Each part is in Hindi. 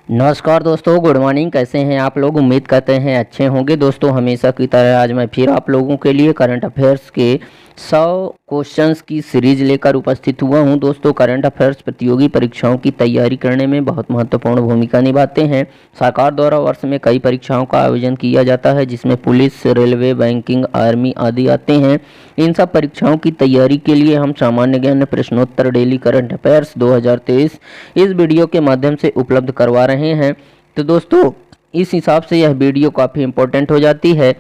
नमस्कार दोस्तों, गुड मॉर्निंग। कैसे हैं आप लोग? उम्मीद करते हैं अच्छे होंगे। दोस्तों, हमेशा की तरह आज मैं फिर आप लोगों के लिए करंट अफेयर्स के 100 क्वेश्चंस की सीरीज लेकर उपस्थित हुआ हूं। दोस्तों, करंट अफेयर्स प्रतियोगी परीक्षाओं की तैयारी करने में बहुत महत्वपूर्ण भूमिका निभाते हैं। सरकार द्वारा वर्ष में कई परीक्षाओं का आयोजन किया जाता है, जिसमें पुलिस, रेलवे, बैंकिंग, आर्मी आदि आते हैं। इन सब परीक्षाओं की तैयारी के लिए हम सामान्य ज्ञान प्रश्नोत्तर डेली करंट अफेयर्स 2023 इस वीडियो के माध्यम से उपलब्ध करवा रहे हैं। तो दोस्तों, इस हिसाब से यह वीडियो काफ़ी इंपॉर्टेंट हो जाती है,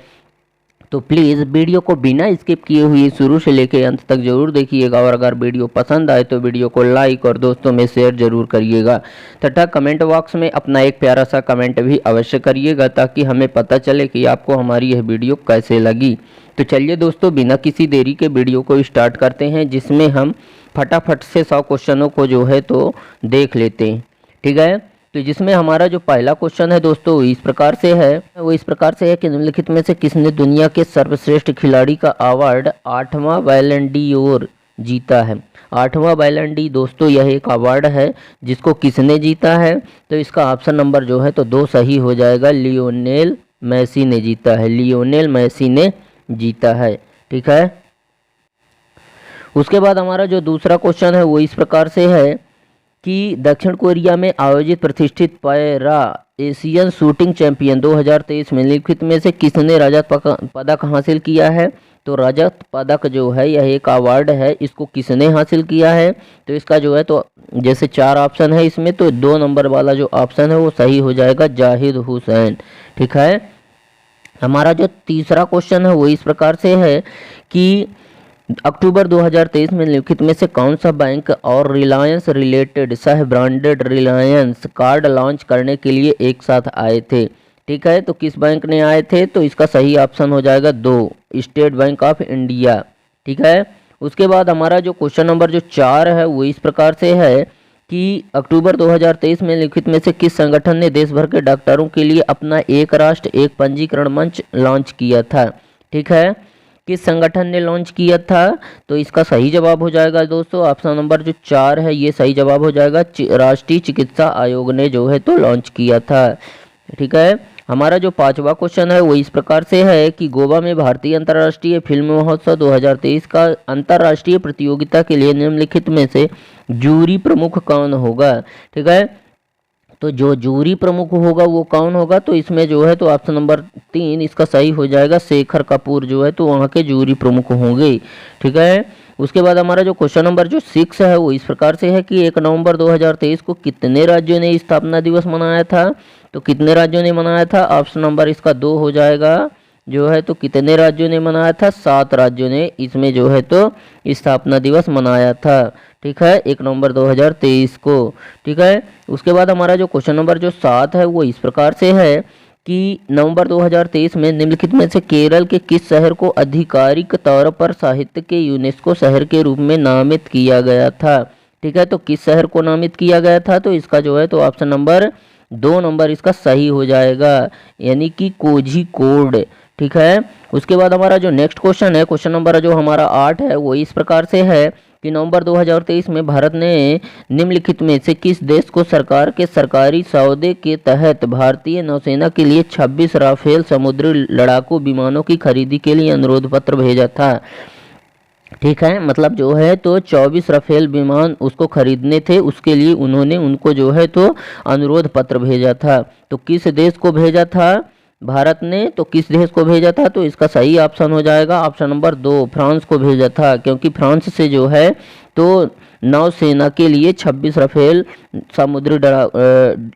तो प्लीज़ वीडियो को बिना स्किप किए हुए शुरू से लेकर अंत तक जरूर देखिएगा। और अगर वीडियो पसंद आए तो वीडियो को लाइक और दोस्तों में शेयर जरूर करिएगा तथा कमेंट बॉक्स में अपना एक प्यारा सा कमेंट भी अवश्य करिएगा, ताकि हमें पता चले कि आपको हमारी यह वीडियो कैसे लगी। तो चलिए दोस्तों, बिना किसी देरी के वीडियो को स्टार्ट करते हैं, जिसमें हम फटाफट से 100 क्वेश्चनों को जो है तो देख लेते हैं। ठीक है, तो जिसमें हमारा जो पहला क्वेश्चन है दोस्तों वो इस प्रकार से है कि निम्नलिखित में से किसने दुनिया के सर्वश्रेष्ठ खिलाड़ी का अवार्ड 8वां बैलन डी'ओर जीता है। 8वां बैलन डी दोस्तों यह एक अवार्ड है, जिसको किसने जीता है? तो इसका ऑप्शन नंबर जो है तो 2 सही हो जाएगा। लियोनेल मेसी ने जीता है। लियोनेल मेसी ने जीता है। ठीक है, उसके बाद हमारा जो दूसरा क्वेश्चन है वो इस प्रकार से है कि दक्षिण कोरिया में आयोजित प्रतिष्ठित पैरा एशियन शूटिंग चैंपियन 2023 में निम्नलिखित में से किसने रजत पदक हासिल किया है। तो रजत पदक जो है यह एक अवार्ड है, इसको किसने हासिल किया है? तो इसका जो है तो जैसे 4 ऑप्शन है इसमें, तो 2 नंबर वाला जो ऑप्शन है वो सही हो जाएगा, जाहिद हुसैन। ठीक है, हमारा जो तीसरा क्वेश्चन है वो इस प्रकार से है कि अक्टूबर 2023 में निम्नलिखित में से कौन सा बैंक और रिलायंस रिलेटेड सह ब्रांडेड रिलायंस कार्ड लॉन्च करने के लिए एक साथ आए थे। ठीक है, तो किस बैंक ने आए थे? तो इसका सही ऑप्शन हो जाएगा 2, स्टेट बैंक ऑफ इंडिया। ठीक है, उसके बाद हमारा जो क्वेश्चन नंबर जो 4 है वो इस प्रकार से है कि अक्टूबर 2023 में निम्नलिखित में से किस संगठन ने देश भर के डॉक्टरों के लिए अपना एक राष्ट्र एक पंजीकरण मंच लॉन्च किया था। ठीक है, किस संगठन ने लॉन्च किया था? तो इसका सही जवाब हो जाएगा दोस्तों ऑप्शन नंबर जो 4 है, ये सही जवाब हो जाएगा। राष्ट्रीय चिकित्सा आयोग ने जो है तो लॉन्च किया था। ठीक है, हमारा जो 5वां क्वेश्चन है वो इस प्रकार से है कि गोवा में भारतीय अंतर्राष्ट्रीय फिल्म महोत्सव 2023 का अंतर्राष्ट्रीय प्रतियोगिता के लिए निम्नलिखित में से जूरी प्रमुख कौन होगा। ठीक है, तो जो जूरी प्रमुख होगा वो कौन होगा? तो इसमें जो है तो ऑप्शन नंबर 3 इसका सही हो जाएगा, शेखर कपूर जो है तो वहाँ के जूरी प्रमुख होंगे। ठीक है, उसके बाद हमारा जो क्वेश्चन नंबर जो 6 है वो इस प्रकार से है कि 1 नवंबर 2023 को कितने राज्यों ने स्थापना दिवस मनाया था। तो कितने राज्यों ने मनाया था? ऑप्शन नंबर इसका 2 हो जाएगा, जो है तो कितने राज्यों ने मनाया था? 7 राज्यों ने इसमें जो है तो स्थापना दिवस मनाया था। ठीक है, 1 नवंबर 2023 को। ठीक है, उसके बाद हमारा जो क्वेश्चन नंबर जो 7 है वो इस प्रकार से है कि नवंबर 2023 में निम्नलिखित में से केरल के किस शहर को आधिकारिक तौर पर साहित्य के यूनेस्को शहर के रूप में नामित किया गया था। ठीक है, तो किस शहर को नामित किया गया था? तो इसका जो है तो ऑप्शन नंबर 2 नंबर इसका सही हो जाएगा, यानी कि कोझिकोड। ठीक है, उसके बाद हमारा जो नेक्स्ट क्वेश्चन है, क्वेश्चन नंबर जो हमारा 8 है वो इस प्रकार से है कि नवंबर 2023 में भारत ने निम्नलिखित में से किस देश को सरकार के सरकारी सौदे के तहत भारतीय नौसेना के लिए 26 राफेल समुद्री लड़ाकू विमानों की खरीदी के लिए अनुरोध पत्र भेजा था। ठीक है, मतलब जो है तो 24 राफेल विमान उसको खरीदने थे, उसके लिए उन्होंने उनको जो है तो अनुरोध पत्र भेजा था। तो किस देश को भेजा था भारत ने? तो किस देश को भेजा था? तो इसका सही ऑप्शन हो जाएगा ऑप्शन नंबर 2, फ्रांस को भेजा था, क्योंकि फ्रांस से जो है तो नौसेना के लिए 26 राफेल समुद्री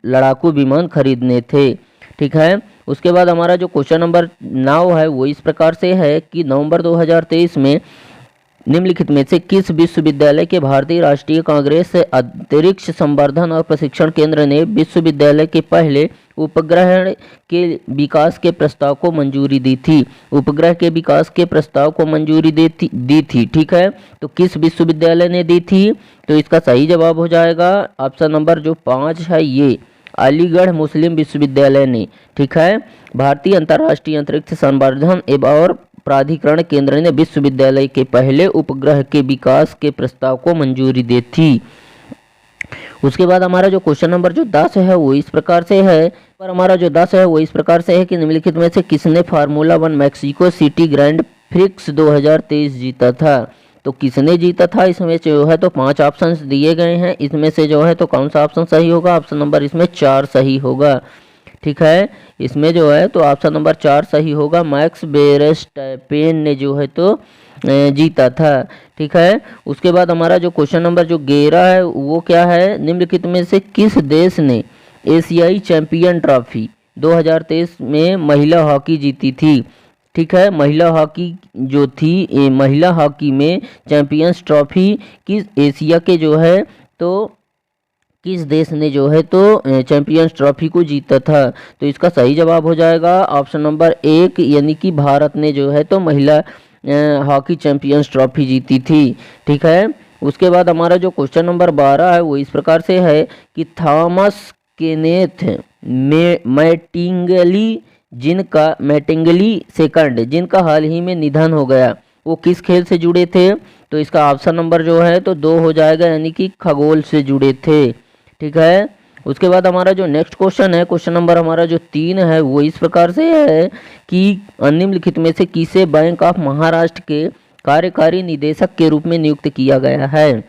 लड़ाकू विमान खरीदने थे। ठीक है, उसके बाद हमारा जो क्वेश्चन नंबर 9 है वो इस प्रकार से है कि नवंबर 2023 में निम्नलिखित में से किस विश्वविद्यालय के भारतीय राष्ट्रीय कांग्रेस अंतरिक्ष संवर्धन और प्रशिक्षण केंद्र ने विश्वविद्यालय के पहले उपग्रह के विकास के प्रस्ताव को मंजूरी दी थी। उपग्रह के विकास के प्रस्ताव को मंजूरी दी थी। ठीक है, तो किस विश्वविद्यालय ने दी थी? तो इसका सही जवाब हो जाएगा ऑप्शन नंबर जो 5 है, ये अलीगढ़ मुस्लिम विश्वविद्यालय ने। ठीक है, भारतीय अंतर्राष्ट्रीय अंतरिक्ष संवर्धन एवं प्राधिकरण केंद्र ने विश्वविद्यालय के पहले उपग्रह के विकास के प्रस्ताव को मंजूरी दी थी। उसके बाद हमारा जो क्वेश्चन नंबर जो 10 है वो इस प्रकार से है, पर हमारा जो 10 है वो इस प्रकार से है कि निम्नलिखित में से किसने formula 1 Mexico city grand prix 2023 जीता था। तो किसने जीता था, इसमें जो है तो 5 ऑप्शंस दिए गए हैं, इसमें से जो है तो कौन सा ऑप्शन सही होगा, ऑप्शन नंबर इसमें 4 सही होगा। ठीक है, इसमें जो है तो ऑप्शन नंबर 4 सही होगा, मैक्स वेरस्टैपेन ने जो है तो जीता था। ठीक है, उसके बाद हमारा जो क्वेश्चन नंबर जो 11 है वो क्या है, निम्नलिखित में से किस देश ने एशियाई चैंपियन ट्रॉफी 2023 में महिला हॉकी जीती थी। ठीक है, महिला हॉकी जो थी, महिला हॉकी में चैंपियंस ट्रॉफी किस एशिया के जो है तो किस देश ने जो है तो चैंपियंस ट्रॉफी को जीता था। तो इसका सही जवाब हो जाएगा ऑप्शन नंबर 1, यानी कि भारत ने जो है तो महिला हॉकी चैंपियंस ट्रॉफी जीती थी। ठीक है, उसके बाद हमारा जो क्वेश्चन नंबर 12 है वो इस प्रकार से है कि थॉमस केनेथ मैटिंगली सेकंड जिनका हाल ही में निधन हो गया, वो किस खेल से जुड़े थे। तो इसका ऑप्शन नंबर जो है तो 2 हो जाएगा, यानी कि खगोल से जुड़े थे। ठीक है, उसके बाद हमारा जो नेक्स्ट क्वेश्चन है, क्वेश्चन नंबर हमारा जो 3 है वो इस प्रकार से है कि निम्नलिखित में से किसे बैंक ऑफ महाराष्ट्र के कार्यकारी निदेशक के रूप में नियुक्त किया गया है।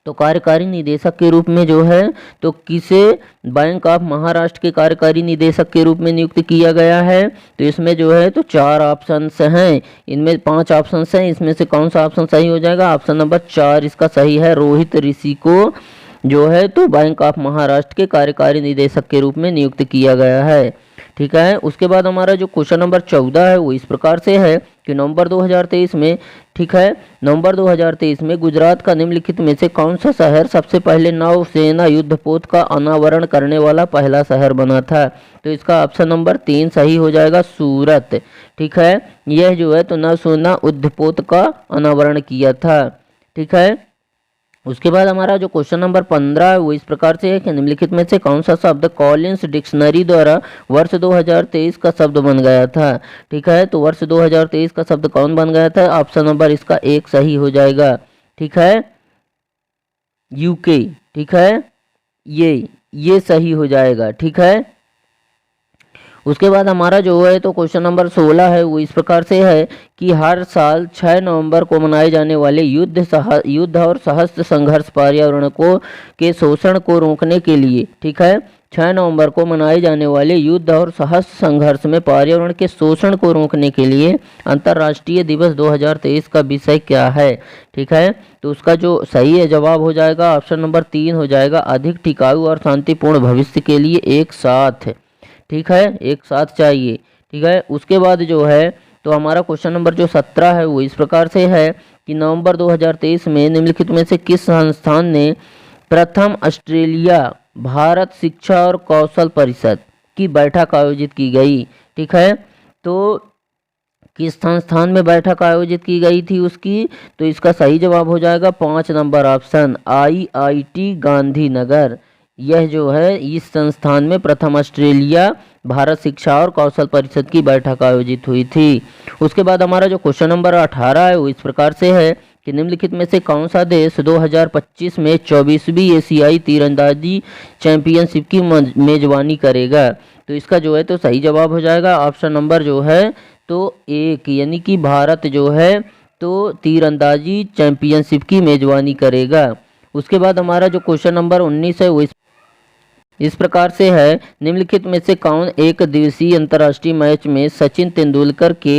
तो कार्यकारी निदेशक के रूप में जो है तो किसे बैंक ऑफ महाराष्ट्र के कार्यकारी निदेशक के रूप में नियुक्त किया गया है। तो इसमें जो है तो 4 ऑप्शंस हैं, इनमें 5 ऑप्शंस हैं, इसमें से कौन सा ऑप्शन सही हो जाएगा, ऑप्शन नंबर 4 इसका सही है, रोहित ऋषि को जो है तो बैंक ऑफ महाराष्ट्र के कार्यकारी निदेशक के रूप में नियुक्त किया गया है। ठीक है, उसके बाद हमारा जो क्वेश्चन नंबर 14 है वो इस प्रकार से है कि नवंबर 2023 में, ठीक है, नवंबर 2023 में गुजरात का निम्नलिखित में से कौन सा शहर सबसे पहले नौसेना युद्धपोत का अनावरण करने वाला पहला शहर बना था। तो इसका ऑप्शन नंबर 3 सही हो जाएगा, सूरत। ठीक है, यह जो है तो नौसेना युद्धपोत का अनावरण किया था। ठीक है, उसके बाद हमारा जो क्वेश्चन नंबर 15 है वो इस प्रकार से है कि निम्नलिखित में से कौन सा शब्द कॉलिंस डिक्शनरी द्वारा वर्ष 2023 का शब्द बन गया था। ठीक है, तो वर्ष 2023 का शब्द कौन बन गया था, ऑप्शन नंबर इसका 1 सही हो जाएगा। ठीक है, यूके। ठीक है, ये सही हो जाएगा। ठीक है, उसके बाद हमारा जो है तो क्वेश्चन नंबर 16 है वो इस प्रकार से है कि हर साल 6 नवंबर को मनाए जाने वाले युद्ध और सशस्त्र संघर्ष पर्यावरण के शोषण को रोकने के लिए, ठीक है, 6 नवंबर को मनाए जाने वाले युद्ध और सशस्त्र संघर्ष में पर्यावरण के शोषण को रोकने के लिए अंतर्राष्ट्रीय दिवस 2023 का विषय क्या है। ठीक है, तो उसका जो सही है जवाब हो जाएगा ऑप्शन नंबर 3 हो जाएगा, अधिक टिकाऊ और शांतिपूर्ण भविष्य के लिए एक साथ। ठीक है, एक साथ चाहिए। ठीक है, उसके बाद जो है तो हमारा क्वेश्चन नंबर जो 17 है वो इस प्रकार से है कि नवंबर 2023 में निम्नलिखित में से किस संस्थान ने प्रथम ऑस्ट्रेलिया भारत शिक्षा और कौशल परिषद की बैठक आयोजित की गई। ठीक है, तो किस संस्थान में बैठक आयोजित की गई थी उसकी, तो इसका सही जवाब हो जाएगा 5 नंबर ऑप्शन, IIT गांधीनगर। यह जो है इस संस्थान में प्रथम ऑस्ट्रेलिया भारत शिक्षा और कौशल परिषद की बैठक आयोजित हुई थी। उसके बाद हमारा जो क्वेश्चन नंबर 18 है वो इस प्रकार से है कि निम्नलिखित में से कौन सा देश 2025 में 24वीं एशियाई तीरंदाजी चैंपियनशिप की मेजबानी करेगा। तो इसका जो है तो सही जवाब हो जाएगा ऑप्शन नंबर जो है तो 1, यानी कि भारत जो है तो तीरंदाजी चैंपियनशिप की मेजबानी करेगा। उसके बाद हमारा जो क्वेश्चन नंबर 19 है वो इस प्रकार से है, निम्नलिखित में से कौन एक दिवसीय अंतर्राष्ट्रीय मैच में सचिन तेंदुलकर के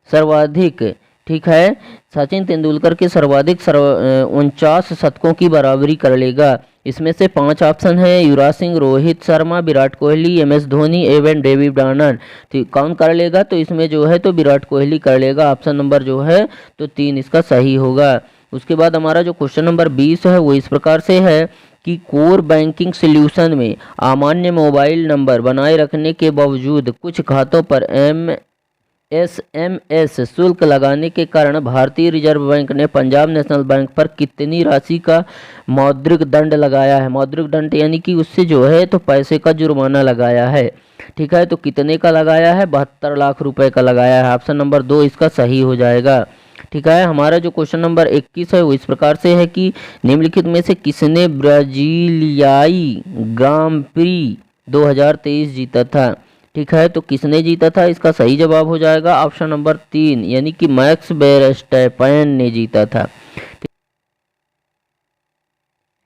सर्वाधिक, ठीक है, सचिन तेंदुलकर के सर्वाधिक 49 शतकों की बराबरी कर लेगा। इसमें से 5 ऑप्शन है, युवराज सिंह, रोहित शर्मा, विराट कोहली, MS धोनी एवं डेविड वार्नर। तो कौन कर लेगा, तो इसमें जो है तो विराट कोहली कर लेगा, ऑप्शन नंबर जो है तो 3 इसका सही होगा। उसके बाद हमारा जो क्वेश्चन नंबर 20 है वो इस प्रकार से है कि कोर बैंकिंग सॉल्यूशन में अमान्य मोबाइल नंबर बनाए रखने के बावजूद कुछ खातों पर SMS शुल्क लगाने के कारण भारतीय रिजर्व बैंक ने पंजाब नेशनल बैंक पर कितनी राशि का मौद्रिक दंड लगाया है। मौद्रिक दंड यानी कि उससे जो है तो पैसे का जुर्माना लगाया है। ठीक है, तो कितने का लगाया है, 72 लाख रुपए का लगाया है, ऑप्शन नंबर 2 इसका सही हो जाएगा। ठीक है। हमारा जो क्वेश्चन नंबर 21 है वो इस प्रकार से है कि निम्नलिखित में से किसने ब्राजीलियाई ग्रां प्री 2023 जीता था। ठीक है, तो किसने जीता था, इसका सही जवाब हो जाएगा ऑप्शन नंबर 3 यानी कि मैक्स वेरस्टैपेन ने जीता था।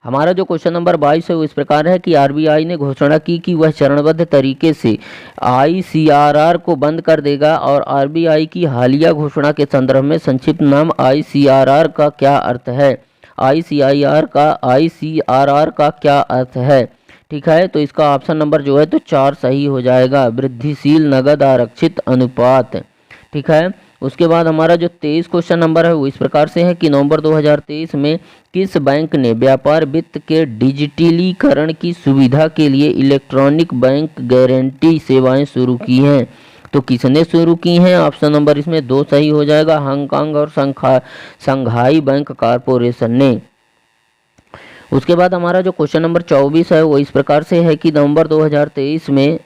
हमारा जो क्वेश्चन नंबर 22 है वो इस प्रकार है कि आरबीआई ने घोषणा की कि वह चरणबद्ध तरीके से आईसीआरआर को बंद कर देगा, और आरबीआई की हालिया घोषणा के संदर्भ में संक्षिप्त नाम आईसीआरआर का क्या अर्थ है। आईसीआरआर का क्या अर्थ है। ठीक है, तो इसका ऑप्शन नंबर जो है तो 4 सही हो जाएगा, वृद्धिशील नगद आरक्षित अनुपात। ठीक है, उसके बाद हमारा जो 23 क्वेश्चन नंबर है वो इस प्रकार से है कि नवंबर 2023 में किस बैंक ने व्यापार वित्त के डिजिटलीकरण की सुविधा के लिए इलेक्ट्रॉनिक बैंक गारंटी सेवाएं शुरू की हैं। तो किसने शुरू की हैं, ऑप्शन नंबर इसमें 2 सही हो जाएगा, हांगकांग और संघाई बैंक कॉरपोरेशन ने। उसके बाद हमारा जो क्वेश्चन नंबर 24 है वो इस प्रकार से है कि नवंबर 2023 में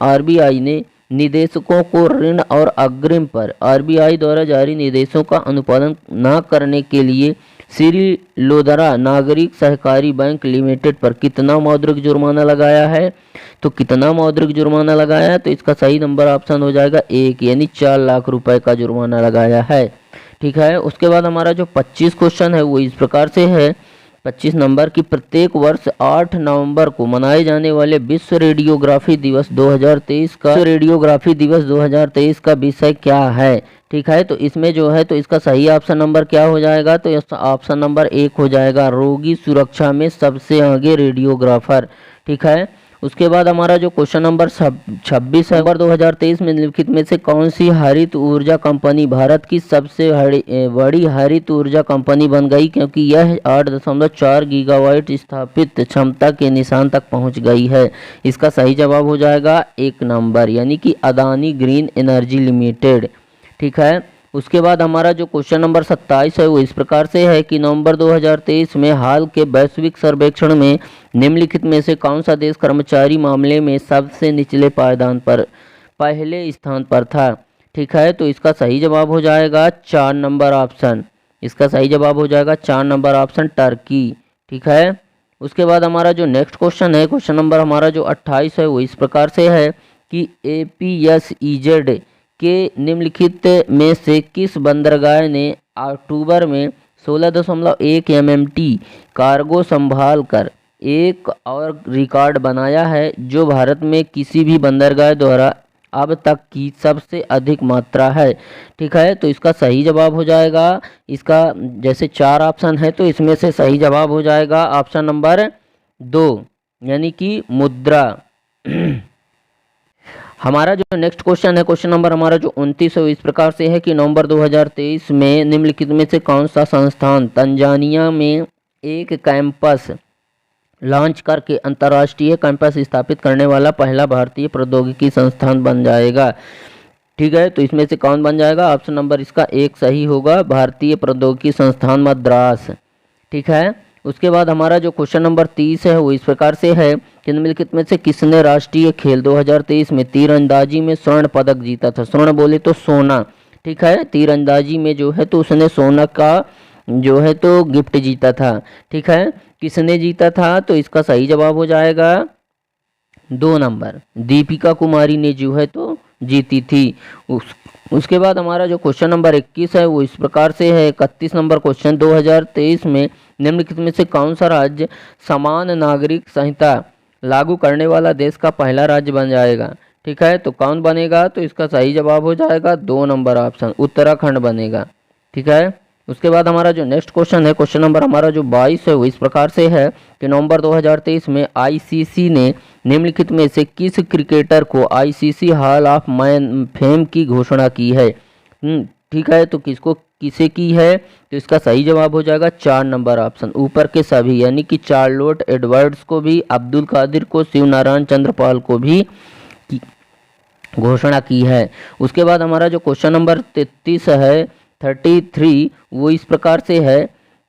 आरबीआई ने निदेशकों को ऋण और अग्रिम पर आरबीआई द्वारा जारी निर्देशों का अनुपालन न करने के लिए श्री लोदरा नागरिक सहकारी बैंक लिमिटेड पर कितना मौद्रिक जुर्माना लगाया है। तो कितना मौद्रिक जुर्माना लगाया है, तो इसका सही नंबर ऑप्शन हो जाएगा 1 यानी 4 लाख रुपए का जुर्माना लगाया है। ठीक है, उसके बाद हमारा जो 25 क्वेश्चन है वो इस प्रकार से है, 25 नंबर की प्रत्येक वर्ष 8 नवंबर को मनाए जाने वाले विश्व रेडियोग्राफी दिवस 2023 का विषय क्या है। ठीक है, तो इसमें जो है तो इसका सही ऑप्शन नंबर क्या हो जाएगा, तो ऑप्शन नंबर 1 हो जाएगा, रोगी सुरक्षा में सबसे आगे रेडियोग्राफर। ठीक है, उसके बाद हमारा जो क्वेश्चन नंबर 26 है, 2023 में निम्नलिखित में से कौन सी हरित ऊर्जा कंपनी भारत की सबसे बड़ी हरित ऊर्जा कंपनी बन गई, क्योंकि यह 8.4 गीगावाट स्थापित क्षमता के निशान तक पहुंच गई है। इसका सही जवाब हो जाएगा 1 नंबर यानी कि अदानी ग्रीन एनर्जी लिमिटेड। ठीक है, उसके बाद हमारा जो क्वेश्चन नंबर 27 है वो इस प्रकार से है कि नवंबर 2023 में हाल के वैश्विक सर्वेक्षण में निम्नलिखित में से कौन सा देश कर्मचारी मामले में सबसे निचले पायदान पर पहले स्थान पर था। ठीक है, तो इसका सही जवाब हो जाएगा 4 नंबर ऑप्शन, इसका सही जवाब हो जाएगा 4 नंबर ऑप्शन टर्की। ठीक है, उसके बाद हमारा जो नेक्स्ट क्वेश्चन है, क्वेश्चन नंबर हमारा जो 28 है वो इस प्रकार से है कि APSEZ के निम्नलिखित में से किस बंदरगाह ने अक्टूबर में 16.1 MMT कार्गो संभाल कर एक और रिकॉर्ड बनाया है, जो भारत में किसी भी बंदरगाह द्वारा अब तक की सबसे अधिक मात्रा है। ठीक है, तो इसका सही जवाब हो जाएगा, इसका जैसे 4 ऑप्शन है तो इसमें से सही जवाब हो जाएगा ऑप्शन नंबर 2 यानी कि मुद्रा। हमारा जो नेक्स्ट क्वेश्चन है, क्वेश्चन नंबर हमारा जो 29 है इस प्रकार से है कि नवंबर 2023 में निम्नलिखित में से कौन सा संस्थान तंजानिया में एक कैंपस लॉन्च करके अंतर्राष्ट्रीय कैंपस स्थापित करने वाला पहला भारतीय प्रौद्योगिकी संस्थान बन जाएगा। ठीक है, तो इसमें से कौन बन जाएगा, ऑप्शन नंबर इसका 1 सही होगा, भारतीय प्रौद्योगिकी संस्थान मद्रास। ठीक है, उसके बाद हमारा जो क्वेश्चन नंबर 30 है वो इस प्रकार से है कि निम्नलिखित में से किसने राष्ट्रीय खेल 2023 में तीरंदाजी में स्वर्ण पदक जीता था। स्वर्ण बोले तो सोना। ठीक है, तीरंदाजी में जो है तो उसने सोना का जो है तो गिफ्ट जीता था। ठीक है, किसने जीता था, तो इसका सही जवाब हो जाएगा 2 नंबर, दीपिका कुमारी ने जो है तो जीती थी। उसके बाद हमारा जो क्वेश्चन नंबर 21 है वो इस प्रकार से है, 31 नंबर क्वेश्चन, 2023 में निम्नलिखित में से कौन सा राज्य समान नागरिक संहिता लागू करने वाला देश का पहला राज्य बन जाएगा। ठीक है, तो कौन बनेगा, तो इसका सही जवाब हो जाएगा 2 नंबर ऑप्शन, उत्तराखंड बनेगा। ठीक है, उसके बाद हमारा जो नेक्स्ट क्वेश्चन है, क्वेश्चन नंबर हमारा जो 22 है वो इस प्रकार से है कि नवंबर 2023 में आईसीसी ने निम्नलिखित में से किस क्रिकेटर को आईसीसी हॉल ऑफ फेम की घोषणा की है। ठीक है, तो किसे की है, तो इसका सही जवाब हो जाएगा 4 नंबर ऑप्शन, ऊपर के सभी यानी कि चार्लोट एडवर्ड्स को भी, अब्दुल कादिर को, शिवनारायण चंद्रपाल को भी घोषणा की है। उसके बाद हमारा जो क्वेश्चन नंबर 33 है 33 वो इस प्रकार से है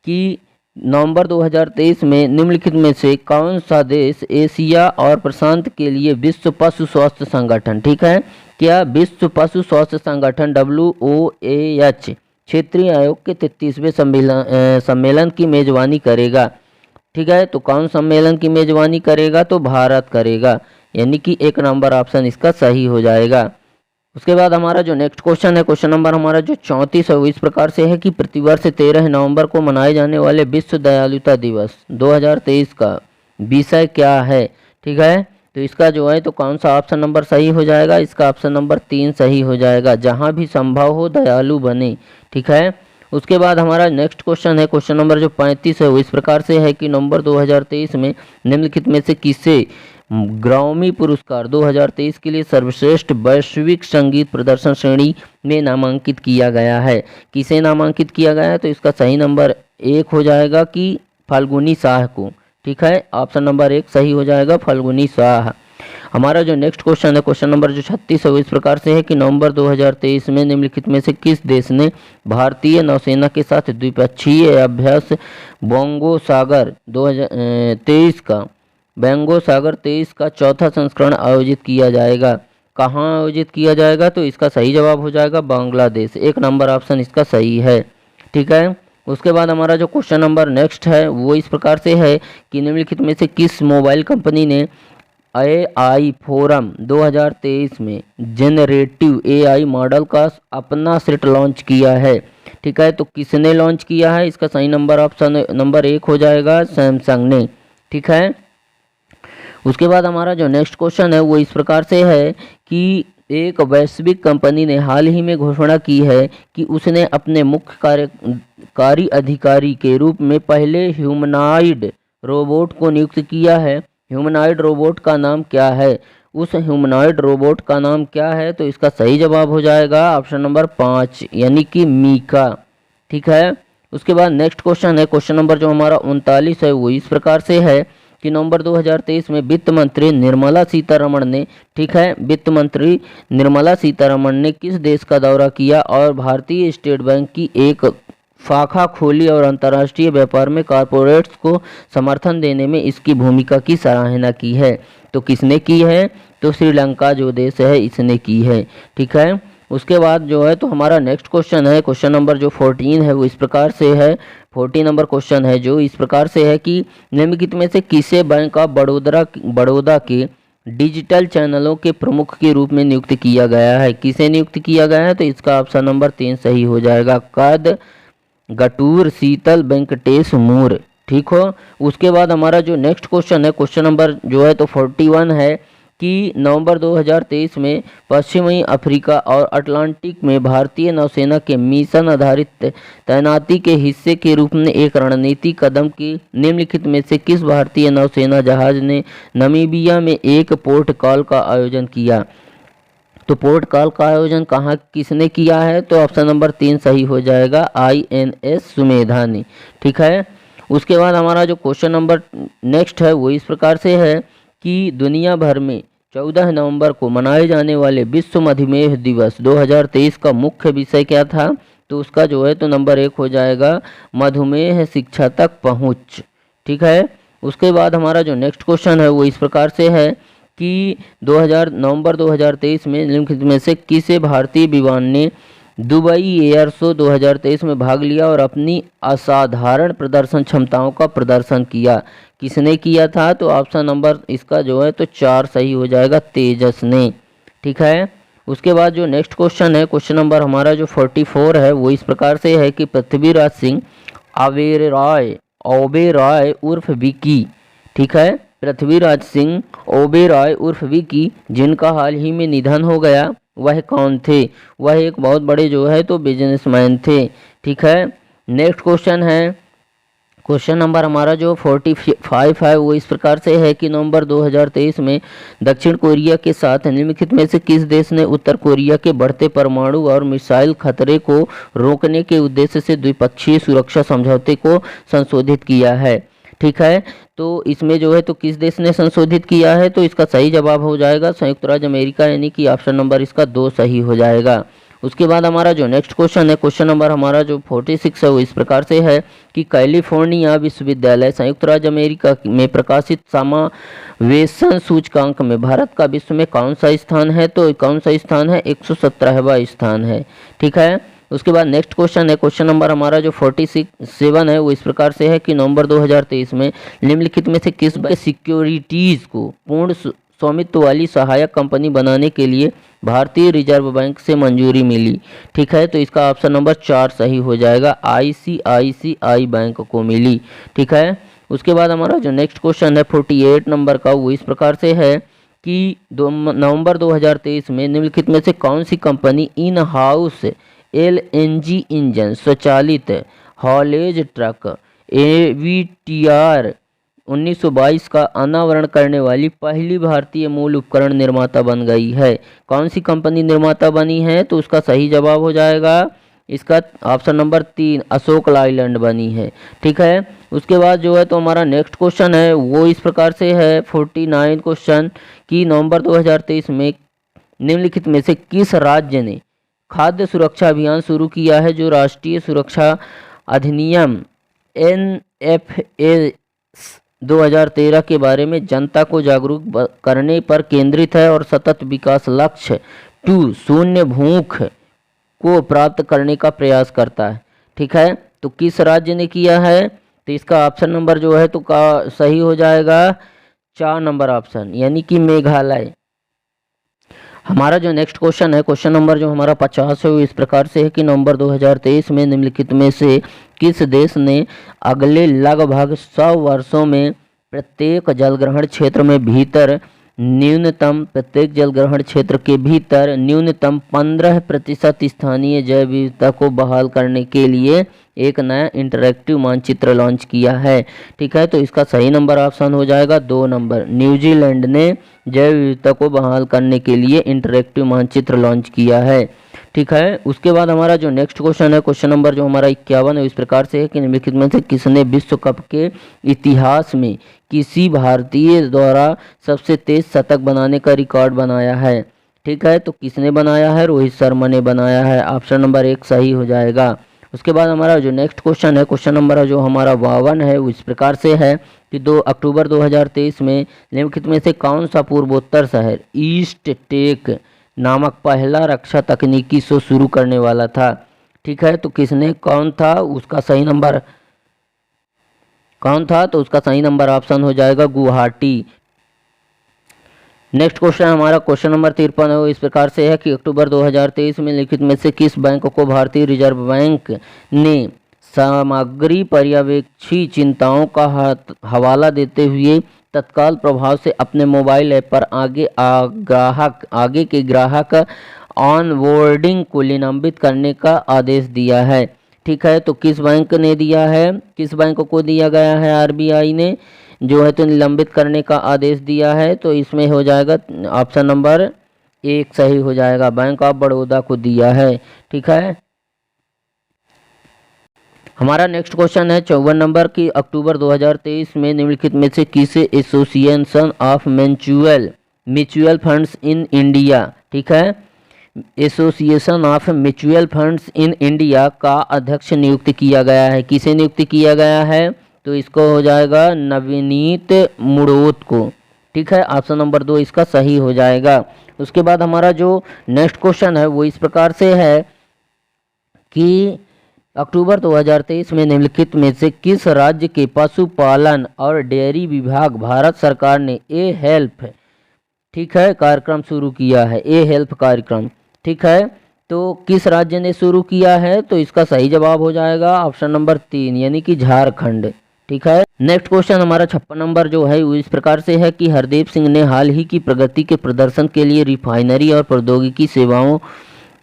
कि नवंबर 2023 में निम्नलिखित में से कौन सा देश एशिया और प्रशांत के लिए विश्व पशु स्वास्थ्य संगठन, ठीक है, क्या विश्व पशु स्वास्थ्य संगठन WOAH क्षेत्रीय आयोग के 33वें सम्मेलन की मेजबानी करेगा, ठीक है। तो कौन सम्मेलन की मेजबानी करेगा, तो भारत करेगा, यानी कि 1 नंबर ऑप्शन इसका सही हो जाएगा। उसके बाद हमारा जो नेक्स्ट क्वेश्चन है, क्वेश्चन नंबर हमारा जो 34 है वो इस प्रकार से है कि प्रतिवर्ष 13 नवंबर को मनाए जाने वाले विश्व दयालुता दिवस 2023 का विषय क्या है, ठीक है। तो इसका जो है तो कौन सा ऑप्शन नंबर सही हो जाएगा, इसका ऑप्शन नंबर 3 सही हो जाएगा, जहां भी संभव हो दयालु बने, ठीक है। उसके बाद हमारा नेक्स्ट क्वेश्चन है, क्वेश्चन नंबर जो 35 है वो इस प्रकार से है कि नवंबर 2023 में निम्नलिखित में से किसे ग्रामी पुरस्कार 2023 के लिए सर्वश्रेष्ठ वैश्विक संगीत प्रदर्शन श्रेणी में नामांकित किया गया है, किसे नामांकित किया गया है, तो इसका सही नंबर 1 हो जाएगा कि फाल्गुनी शाह को, ठीक है, ऑप्शन नंबर 1 सही हो जाएगा, फाल्गुनी शाह। हमारा जो नेक्स्ट क्वेश्चन है, क्वेश्चन नंबर जो 36 है वो इस प्रकार से है कि नवंबर 2023 में निम्नलिखित में से किस देश ने भारतीय नौसेना के साथ द्विपक्षीय अभ्यास बंगो सागर 2023 का बेंगो सागर 23 का चौथा संस्करण आयोजित किया जाएगा, कहाँ आयोजित किया जाएगा, तो इसका सही जवाब हो जाएगा बांग्लादेश, 1 नंबर ऑप्शन इसका सही है, ठीक है। उसके बाद हमारा जो क्वेश्चन नंबर नेक्स्ट है वो इस प्रकार से है कि निम्नलिखित में से किस मोबाइल कंपनी ने AI फोरम 2023 में जेनरेटिव AI मॉडल का अपना सेट लॉन्च किया है, ठीक है। तो किसने लॉन्च किया है, इसका सही नंबर ऑप्शन नंबर 1 हो जाएगा, सैमसंग ने, ठीक है। उसके बाद हमारा जो नेक्स्ट क्वेश्चन है वो इस प्रकार से है कि एक वैश्विक कंपनी ने हाल ही में घोषणा की है कि उसने अपने मुख्य कार्यकारी अधिकारी के रूप में पहले ह्यूमनॉइड रोबोट को नियुक्त किया है। ह्यूमनॉइड रोबोट का नाम क्या है, उस ह्यूमनॉइड रोबोट का नाम क्या है, तो इसका सही जवाब हो जाएगा ऑप्शन नंबर 5 यानी कि मीका, ठीक है। उसके बाद नेक्स्ट क्वेश्चन है, क्वेश्चन नंबर जो हमारा 39 है वो इस प्रकार से है कि नवंबर 2023 में वित्त मंत्री निर्मला सीतारमण ने, ठीक है, वित्त मंत्री निर्मला सीतारमण ने किस देश का दौरा किया और भारतीय स्टेट बैंक की एक शाखा खोली और अंतर्राष्ट्रीय व्यापार में कॉरपोरेट्स को समर्थन देने में इसकी भूमिका की सराहना की है, तो किसने की है, तो श्रीलंका जो देश है इसने की है, ठीक है। उसके बाद जो है तो हमारा नेक्स्ट क्वेश्चन है, क्वेश्चन नंबर जो 14 है वो इस प्रकार से है, 40 नंबर क्वेश्चन है जो इस प्रकार से है कि निम्नलिखित में से किसे बैंक ऑफ बड़ौदा के डिजिटल चैनलों के प्रमुख के रूप में नियुक्त किया गया है, किसे नियुक्त किया गया है, तो इसका ऑप्शन नंबर 3 सही हो जाएगा, कद गटूर शीतल वेंकटेश मूर, ठीक हो। उसके बाद हमारा जो नेक्स्ट क्वेश्चन है, क्वेश्चन नंबर जो है तो 41 है कि नवंबर 2023 में पश्चिमी अफ्रीका और अटलांटिक में भारतीय नौसेना के मिशन आधारित तैनाती के हिस्से के रूप में एक रणनीतिक कदम की निम्नलिखित में से किस भारतीय नौसेना जहाज ने नामीबिया में एक पोर्ट कॉल का आयोजन किया, तो पोर्ट कॉल का आयोजन कहाँ किसने किया है, तो ऑप्शन नंबर 3 सही हो जाएगा, INS सुमेधा ने, ठीक है। उसके बाद हमारा जो क्वेश्चन नंबर नेक्स्ट है वो इस प्रकार से है कि दुनिया भर में 14 नवंबर को मनाए जाने वाले विश्व मधुमेह दिवस 2023 का मुख्य विषय क्या था, तो उसका जो है तो नंबर 1 हो जाएगा, मधुमेह शिक्षा तक पहुँच, ठीक है। उसके बाद हमारा जो नेक्स्ट क्वेश्चन है वो इस प्रकार से है कि नवंबर 2023 में निम्नलिखित में से किसे भारतीय विमान ने दुबई एयर शो 2023 में भाग लिया और अपनी असाधारण प्रदर्शन क्षमताओं का प्रदर्शन किया, किसने किया था, तो ऑप्शन नंबर इसका जो है तो 4 सही हो जाएगा, तेजस ने, ठीक है। उसके बाद जो नेक्स्ट क्वेश्चन है, क्वेश्चन नंबर हमारा जो 44 है वो इस प्रकार से है कि पृथ्वीराज सिंह ओबेरॉय उर्फ विकी, ठीक है, पृथ्वीराज सिंह ओबेरॉय उर्फ विकी जिनका हाल ही में निधन हो गया वह कौन थे, वह एक बहुत बड़े जो है तो बिजनेसमैन थे, ठीक है। नेक्स्ट क्वेश्चन है, क्वेश्चन नंबर हमारा जो 45 है वो इस प्रकार से है कि नवंबर 2023 में दक्षिण कोरिया के साथ निम्नलिखित में से किस देश ने उत्तर कोरिया के बढ़ते परमाणु और मिसाइल खतरे को रोकने के उद्देश्य से द्विपक्षीय सुरक्षा समझौते को संशोधित किया है, ठीक है। तो इसमें जो है तो किस देश ने संशोधित किया है, तो इसका सही जवाब हो जाएगा संयुक्त राज्य अमेरिका, यानी कि ऑप्शन नंबर इसका 2 सही हो जाएगा। उसके बाद हमारा जो नेक्स्ट क्वेश्चन है, क्वेश्चन नंबर हमारा जो 46 है वो इस प्रकार से है कि कैलिफोर्निया विश्वविद्यालय संयुक्त राज्य अमेरिका में प्रकाशित समावेशन सूचकांक में भारत का विश्व में कौन सा स्थान है? तो कौन सा स्थान है? 117वां स्थान है। ठीक है, उसके बाद नेक्स्ट क्वेश्चन है, क्वेश्चन नंबर हमारा जो 47 है वो इस प्रकार से है कि नवंबर 2023 में निम्नलिखित में से किस सिक्योरिटीज को पूर्ण स्वामित्व वाली सहायक कंपनी बनाने के लिए भारतीय रिजर्व बैंक से मंजूरी मिली? ठीक है, तो इसका ऑप्शन नंबर 4 सही हो जाएगा, ICICI बैंक को मिली। ठीक है, उसके बाद हमारा जो नेक्स्ट क्वेश्चन है 48 नंबर का वो इस प्रकार से है कि नवंबर 2023 में निम्नलिखित में से कौन सी company in house LNG engine स्वचालित हॉलेज ट्रक AVTR 1922 का अनावरण करने वाली पहली भारतीय मूल उपकरण निर्माता बन गई है? कौन सी कंपनी निर्माता बनी है? तो उसका सही जवाब हो जाएगा इसका ऑप्शन नंबर 3, अशोक लाइलैंड बनी है। ठीक है, उसके बाद जो है तो हमारा नेक्स्ट क्वेश्चन है वो इस प्रकार से है 49 क्वेश्चन कि नवंबर 2023 में निम्नलिखित में से किस राज्य ने खाद्य सुरक्षा अभियान शुरू किया है जो राष्ट्रीय सुरक्षा अधिनियम NFA 2013 के बारे में जनता को जागरूक करने पर केंद्रित है और सतत विकास लक्ष्य 2 शून्य भूख को प्राप्त करने का प्रयास करता है? ठीक है, तो किस राज्य ने किया है? तो इसका ऑप्शन नंबर जो है तो का सही हो जाएगा 4 नंबर ऑप्शन, यानी कि मेघालय। हमारा जो नेक्स्ट क्वेश्चन है, क्वेश्चन नंबर जो हमारा 50 है वो इस प्रकार से है कि नवंबर 2023 में निम्नलिखित में से किस देश ने अगले लगभग 100 वर्षों में प्रत्येक जलग्रहण क्षेत्र में भीतर प्रत्येक जलग्रहण क्षेत्र के भीतर न्यूनतम 15% स्थानीय जैव विविधता को बहाल करने के लिए एक नया इंटरैक्टिव मानचित्र लॉन्च किया है? ठीक है, तो इसका सही नंबर ऑप्शन हो जाएगा 2 नंबर, न्यूजीलैंड ने जैव विविधता को बहाल करने के लिए इंटरैक्टिव मानचित्र लॉन्च किया है। ठीक है, उसके बाद हमारा जो नेक्स्ट क्वेश्चन है, क्वेश्चन नंबर जो हमारा 51 है इस प्रकार से है कि निम्नलिखित में से किसने विश्व कप के इतिहास में किसी भारतीय द्वारा सबसे तेज शतक बनाने का रिकॉर्ड बनाया है? ठीक है, तो किसने बनाया है? रोहित शर्मा ने बनाया है, ऑप्शन नंबर 1 सही हो जाएगा। उसके बाद हमारा जो नेक्स्ट क्वेश्चन है, क्वेश्चन नंबर जो हमारा 52 है वो इस प्रकार से है कि 2 अक्टूबर 2023 में निम्नलिखित में से कौन सा पूर्वोत्तर शहर ईस्ट टेक नामक पहला रक्षा तकनीकी शो शुरू करने वाला था? ठीक है, तो किसने कौन था? उसका सही नंबर कौन था? तो उसका सही नंबर ऑप्शन हो जाएगा गुवाहाटी। नेक्स्ट क्वेश्चन हमारा क्वेश्चन नंबर 53 है वो इस प्रकार से है कि अक्टूबर 2023 में लिखित में से किस बैंक को भारतीय रिजर्व बैंक ने सामग्री पर्यवेक्षी चिंताओं का हवाला देते हुए तत्काल प्रभाव से अपने मोबाइल ऐप पर आगे के ग्राहक ऑनबोर्डिंग को निलंबित करने का आदेश दिया है? ठीक है, तो किस बैंक ने दिया है? किस बैंक को दिया गया है? RBI ने जो है तो निलंबित करने का आदेश दिया है, तो इसमें हो जाएगा ऑप्शन नंबर 1 सही हो जाएगा, बैंक ऑफ बड़ौदा को दिया है। ठीक है, हमारा नेक्स्ट क्वेश्चन है 54 नंबर की अक्टूबर 2023 में निम्नलिखित में से किस association of mutual funds in India, ठीक है, association of mutual funds in India का अध्यक्ष नियुक्त किया गया है? किसे नियुक्त किया गया है? तो इसको हो जाएगा नवनीत मुड़ोत को। ठीक है, ऑप्शन नंबर 2 इसका सही हो जाएगा। उसके बाद हमारा जो नेक्स्ट क्वेश्चन है वो इस प्रकार से है कि अक्टूबर 2023 में निम्नलिखित में से किस राज्य के पशुपालन और डेयरी विभाग भारत सरकार ने ए हेल्प, ठीक है, कार्यक्रम शुरू किया है? ए हेल्प कार्यक्रम, ठीक है, तो किस राज्य ने शुरू किया है? तो इसका सही जवाब हो जाएगा ऑप्शन नंबर 3 यानी कि झारखंड। ठीक है, नेक्स्ट क्वेश्चन हमारा 56 नंबर जो है वो इस प्रकार से है कि हरदीप सिंह ने हाल ही की प्रगति के प्रदर्शन के लिए रिफाइनरी और प्रौद्योगिकी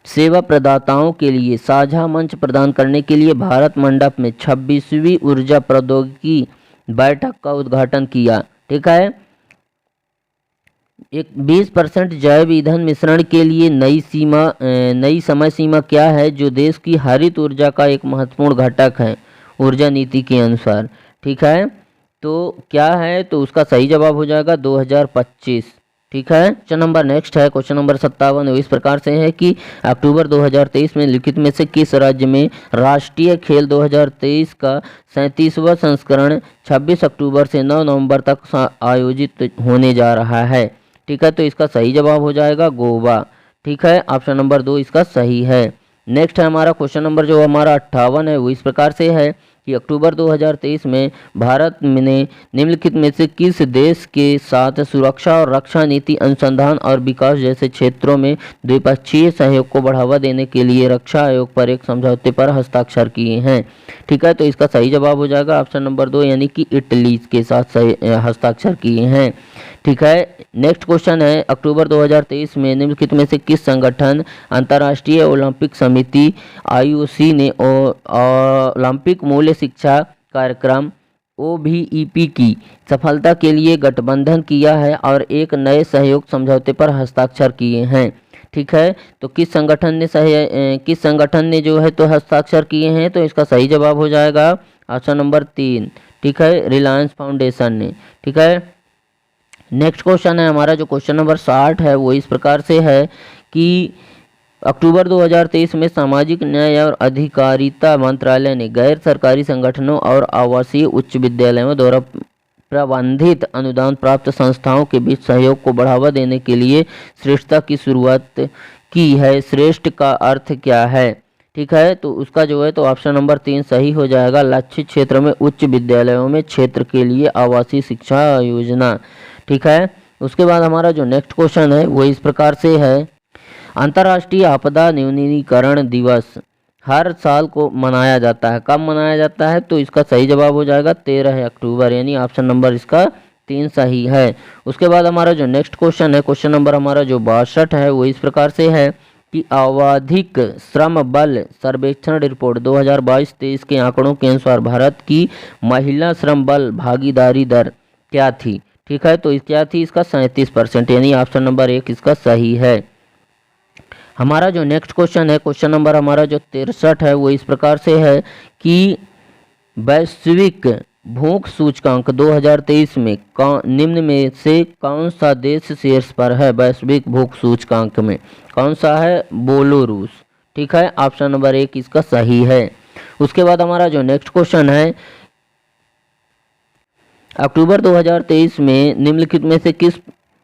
सेवा प्रदाताओं के लिए साझा मंच प्रदान करने के लिए भारत मंडप में 26वीं ऊर्जा प्रौद्योगिकी बैठक का उद्घाटन किया। ठीक है, एक 20% जैव ईंधन मिश्रण के लिए नई समय सीमा क्या है जो देश की हरित ऊर्जा का एक महत्वपूर्ण घटक है ऊर्जा नीति के अनुसार? ठीक है, तो क्या है? तो उसका सही जवाब हो जाएगा 2025। ठीक है। क्वेश्चन नंबर नेक्स्ट है, क्वेश्चन नंबर 57 इस प्रकार से है कि अक्टूबर 2023 में निम्नलिखित में से किस राज्य में राष्ट्रीय खेल 2023 का 37वां संस्करण 26 अक्टूबर से 9 नवंबर तक आयोजित होने जा रहा है। ठीक है, तो इसका सही जवाब हो जाएगा गोवा। ठीक है, ऑप्शन नंबर 2 इसका सही है। नेक्स्ट है हमारा क्वेश्चन नंबर जो हमारा 58 है वो इस प्रकार से है कि अक्टूबर 2023 में भारत ने निम्नलिखित में से किस देश के साथ सुरक्षा और रक्षा नीति, अनुसंधान और विकास जैसे क्षेत्रों में द्विपक्षीय सहयोग को बढ़ावा देने के लिए रक्षा आयोग पर एक समझौते पर हस्ताक्षर किए हैं। ठीक है, तो इसका सही जवाब हो जाएगा ऑप्शन नंबर 2 यानी कि इटली के साथ हस्ताक्षर किए हैं। ठीक है, नेक्स्ट क्वेश्चन है अक्टूबर 2023 में निम्नलिखित में से किस संगठन अंतर्राष्ट्रीय ओलंपिक समिति IOC ने ओलंपिक मूल्य शिक्षा कार्यक्रम OBEP की सफलता के लिए गठबंधन किया है और एक नए सहयोग समझौते पर हस्ताक्षर किए हैं। ठीक है, तो किस संगठन ने जो है तो हस्ताक्षर किए हैं, तो इसका सही जवाब हो जाएगा ऑप्शन नंबर 3। ठीक है, रिलायंस फाउंडेशन ने। ठीक है, नेक्स्ट क्वेश्चन है हमारा जो क्वेश्चन नंबर 60 है वो इस प्रकार से है कि अक्टूबर 2023 में सामाजिक न्याय और अधिकारिता मंत्रालय ने गैर सरकारी संगठनों और आवासीय उच्च विद्यालयों द्वारा प्रबंधित अनुदान प्राप्त संस्थाओं के बीच सहयोग को बढ़ावा देने के लिए श्रेष्ठता की शुरुआत की है। श्रेष्ठ का अर्थ क्या है? ठीक है, तो उसका जो है तो ऑप्शन नंबर 3 सही हो जाएगा। लक्षित क्षेत्र में उच्च विद्यालयों में क्षेत्र के लिए आवासीय शिक्षा योजना। ठीक है, उसके बाद हमारा जो नेक्स्ट क्वेश्चन है वो इस प्रकार से है, अंतर्राष्ट्रीय आपदा न्यूनीकरण दिवस हर साल को मनाया जाता है, कब मनाया जाता है? तो इसका सही जवाब हो जाएगा 13 अक्टूबर, यानी ऑप्शन नंबर इसका 3 सही है। उसके बाद हमारा जो नेक्स्ट क्वेश्चन है, क्वेश्चन नंबर हमारा जो 62 है वो इस प्रकार से है कि आवधिक श्रम बल सर्वेक्षण रिपोर्ट 2022-23 के आंकड़ों के अनुसार भारत की महिला श्रम बल भागीदारी दर क्या थी? ठीक है, तो क्या थी? इसका 37%, यानी ऑप्शन नंबर 1 इसका सही है। हमारा जो नेक्स्ट क्वेश्चन है, क्वेश्चन नंबर हमारा जो 63 है वो इस प्रकार से है कि वैश्विक भूख सूचकांक 2023 में निम्न में से कौन सा देश शीर्ष पर है? वैश्विक भूख सूचकांक में कौन सा है? बेलारूस। ठीक है, ऑप्शन नंबर 1 इसका सही है। उसके बाद हमारा जो नेक्स्ट क्वेश्चन है, अक्टूबर 2023 में निम्नलिखित में से किस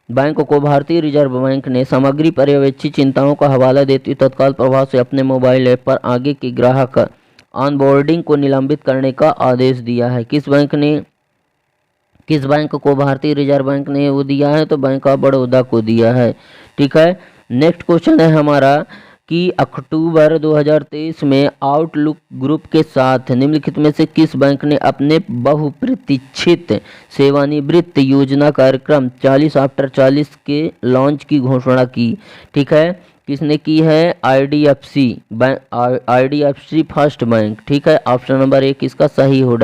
बैंक को भारतीय रिजर्व बैंक ने सामग्री पर्यवेक्षी चिंताओं का हवाला देते हुए तत्काल प्रभाव से अपने मोबाइल ऐप पर आगे की ग्राहक ऑनबोर्डिंग को निलंबित करने का आदेश दिया है? किस बैंक को भारतीय रिजर्व बैंक ने वो दिया है? तो बैंक ऑफ बड़ौदा को दिया है। ठीक है, नेक्स्ट क्वेश्चन है हमारा कि अक्टूबर 2023 में आउटलुक ग्रुप के साथ निम्नलिखित में से किस बैंक ने अपने बहुप्रतीक्षित सेवानिवृत्त योजना कार्यक्रम 40 आफ्टर 40 के लॉन्च की घोषणा की? ठीक है, किसने की है? IDFC first bank. ठीक है, ऑप्शन नंबर 1 इसका सही हो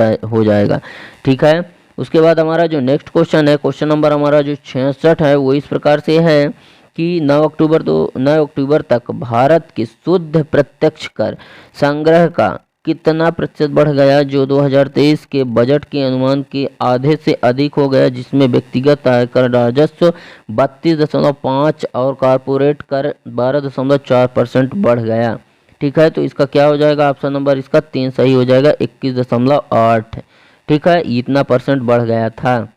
जाएगा। ठीक है, उसके बाद हमारा जो नेक्स्ट क्वेश्चन है, क्वेश्चन नंबर हमारा जो 66 है वो इस प्रकार से है कि 9 अक्टूबर तक भारत के शुद्ध प्रत्यक्ष कर संग्रह का कितना प्रतिशत बढ़ गया, जो 2023 के बजट के अनुमान के आधे से अधिक हो गया, जिसमें व्यक्तिगत आयकर राजस्व 32.5 और कॉरपोरेट कर 12.4% बढ़ गया। ठीक है, तो इसका क्या हो जाएगा? ऑप्शन नंबर इसका 3 सही हो जाएगा, 21.8। ठीक है, इतना परसेंट बढ़ गया था।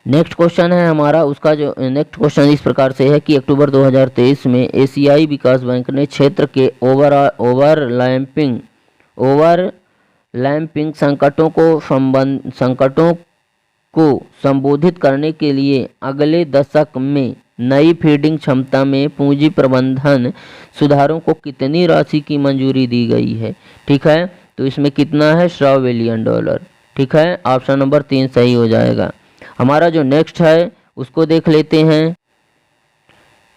नेक्स्ट क्वेश्चन है हमारा, उसका जो नेक्स्ट क्वेश्चन इस प्रकार से है कि अक्टूबर 2023 में एशियाई विकास बैंक ने क्षेत्र के ओवरलैपिंग संकटों को संबोधित करने के लिए अगले दशक में नई फीडिंग क्षमता में पूंजी प्रबंधन सुधारों को कितनी राशि की मंजूरी दी गई है? ठीक है, तो इसमें कितना है? $100 बिलियन। ठीक है, ऑप्शन नंबर 3 सही हो जाएगा। हमारा जो नेक्स्ट है उसको देख लेते हैं,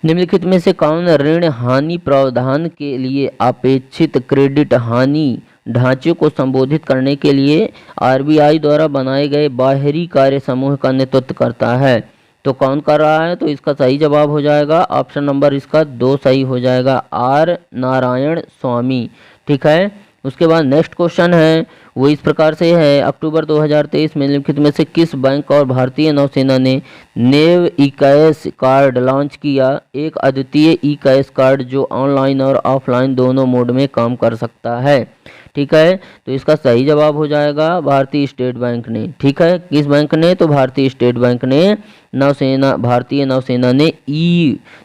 निम्नलिखित में से कौन ऋण हानि प्रावधान के लिए अपेक्षित क्रेडिट हानि ढांचे को संबोधित करने के लिए RBI द्वारा बनाए गए बाहरी कार्य समूह का नेतृत्व करता है? तो कौन कर रहा है? तो इसका सही जवाब हो जाएगा ऑप्शन नंबर इसका 2 सही हो जाएगा, R नारायण स्वामी। ठीक है, उसके बाद नेक्स्ट क्वेश्चन है वो इस प्रकार से है, अक्टूबर 2023 में निम्नलिखित में से किस बैंक और भारतीय नौसेना ने नेव ई कैश कार्ड लॉन्च किया? एक अद्वितीय ई कैश कार्ड जो ऑनलाइन और ऑफलाइन दोनों मोड में काम कर सकता है। ठीक है, तो इसका सही जवाब हो जाएगा भारतीय स्टेट बैंक ने। ठीक है, किस बैंक ने? तो भारतीय स्टेट बैंक ने भारतीय नौसेना ने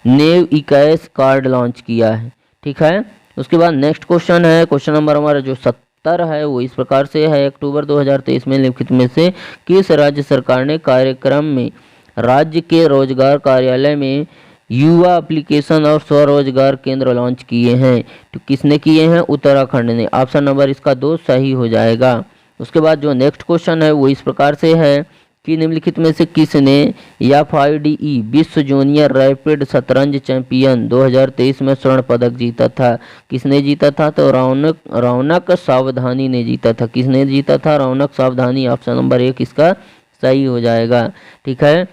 नेव ई कैश कार्ड लॉन्च किया है। ठीक है, उसके बाद नेक्स्ट क्वेश्चन है, क्वेश्चन नंबर हमारा जो 70 है वो इस प्रकार से है, अक्टूबर 2023 में निम्नलिखित में से किस राज्य सरकार ने कार्यक्रम में राज्य के रोजगार कार्यालय में युवा एप्लीकेशन और स्वरोजगार केंद्र लॉन्च किए हैं? तो किसने किए हैं? उत्तराखंड ने। ऑप्शन नंबर इसका 2 सही हो जाएगा। उसके बाद जो नेक्स्ट क्वेश्चन है वो इस प्रकार से है कि निम्नलिखित में से किसने FIDE विश्व जूनियर रैपिड शतरंज चैंपियन 2023 में स्वर्ण पदक जीता था? किसने जीता था? तो रौनक सावधानी ने जीता था। किसने जीता था? रौनक सावधानी। ऑप्शन नंबर 1 इसका सही हो जाएगा। ठीक है,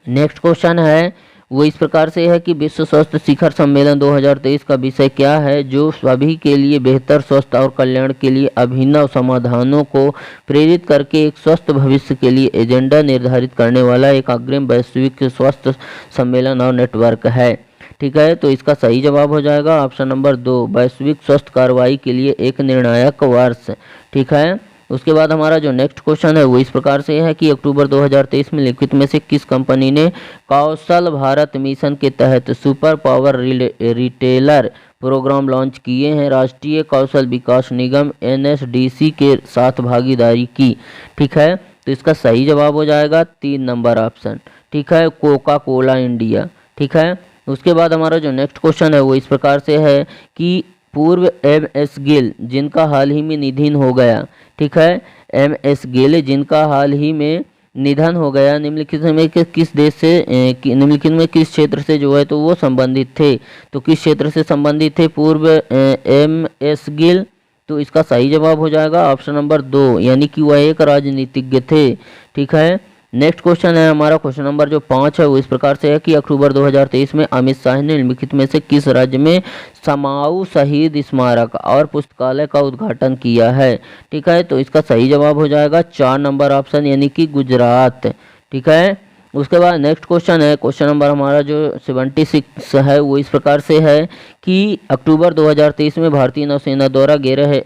नेक्स्ट क्वेश्चन है वो इस प्रकार से है कि विश्व स्वास्थ्य शिखर सम्मेलन 2023 का विषय क्या है? जो सभी के लिए बेहतर स्वास्थ्य और कल्याण के लिए अभिनव समाधानों को प्रेरित करके एक स्वस्थ भविष्य के लिए एजेंडा निर्धारित करने वाला एक अग्रिम वैश्विक स्वास्थ्य सम्मेलन और नेटवर्क है। ठीक है, तो इसका सही जवाब हो जाएगा ऑप्शन नंबर 2, वैश्विक स्वास्थ्य कार्रवाई के लिए एक निर्णायक वर्ष। ठीक है, उसके बाद हमारा जो नेक्स्ट क्वेश्चन है वो इस प्रकार से है कि अक्टूबर 2023 में निम्नलिखित में से किस कंपनी ने कौशल भारत मिशन के तहत super power retailer programme launch किए हैं? राष्ट्रीय कौशल विकास निगम NSDC के साथ भागीदारी की। ठीक है, तो इसका सही जवाब हो जाएगा 3 नंबर ऑप्शन। ठीक है, कोका कोला इंडिया। ठीक है, उसके बाद हमारा जो नेक्स्ट क्वेश्चन है वो इस प्रकार से है कि पूर्व MS गिल जिनका हाल ही में निधन हो गया। ठीक है, MS गिल जिनका हाल ही में निधन हो गया, निम्नलिखित में किस देश से निम्नलिखित में किस क्षेत्र से जो है तो वो संबंधित थे? तो किस क्षेत्र से संबंधित थे पूर्व MS गिल? तो इसका सही जवाब हो जाएगा ऑप्शन नंबर 2, यानी कि वह एक राजनीतिज्ञ थे। ठीक है, नेक्स्ट क्वेश्चन है हमारा क्वेश्चन नंबर जो 5 है वो इस प्रकार से है कि अक्टूबर 2023 में अमित शाह ने निम्नलिखित में से किस राज्य में समाऊ शहीद स्मारक और पुस्तकालय का उद्घाटन किया है? ठीक है, तो इसका सही जवाब हो जाएगा 4 नंबर ऑप्शन, यानी कि गुजरात। ठीक है, उसके बाद नेक्स्ट क्वेश्चन है, क्वेश्चन नंबर हमारा जो 76 है वो इस प्रकार से है कि अक्टूबर 2023 में भारतीय नौसेना द्वारा 11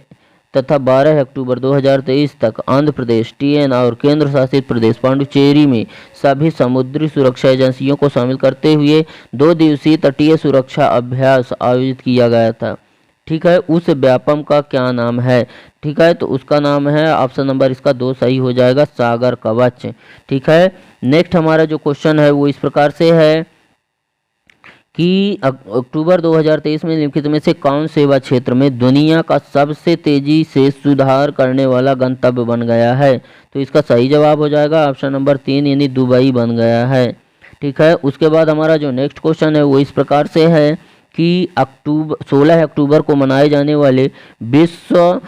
तथा 12 अक्टूबर 2023 तक आंध्र प्रदेश, TN और केंद्र शासित प्रदेश पांडुचेरी में सभी समुद्री सुरक्षा एजेंसियों को शामिल करते हुए 2 दिवसीय तटीय सुरक्षा अभ्यास आयोजित किया गया था। ठीक है, उस व्यापम का क्या नाम है? ठीक है, तो उसका नाम है ऑप्शन नंबर इसका 2 सही हो जाएगा, सागर कवच। ठीक है, नेक्स्ट हमारा जो क्वेश्चन है वो इस प्रकार से है कि अक्टूबर 2023 में निम्नलिखित में से कौन सेवा क्षेत्र में दुनिया का सबसे तेजी से सुधार करने वाला गंतव्य बन गया है? तो इसका सही जवाब हो जाएगा ऑप्शन नंबर 3, यानी दुबई बन गया है। ठीक है, उसके बाद हमारा जो नेक्स्ट क्वेश्चन है वो इस प्रकार से है कि 16 अक्टूबर को मनाए जाने वाले विश्व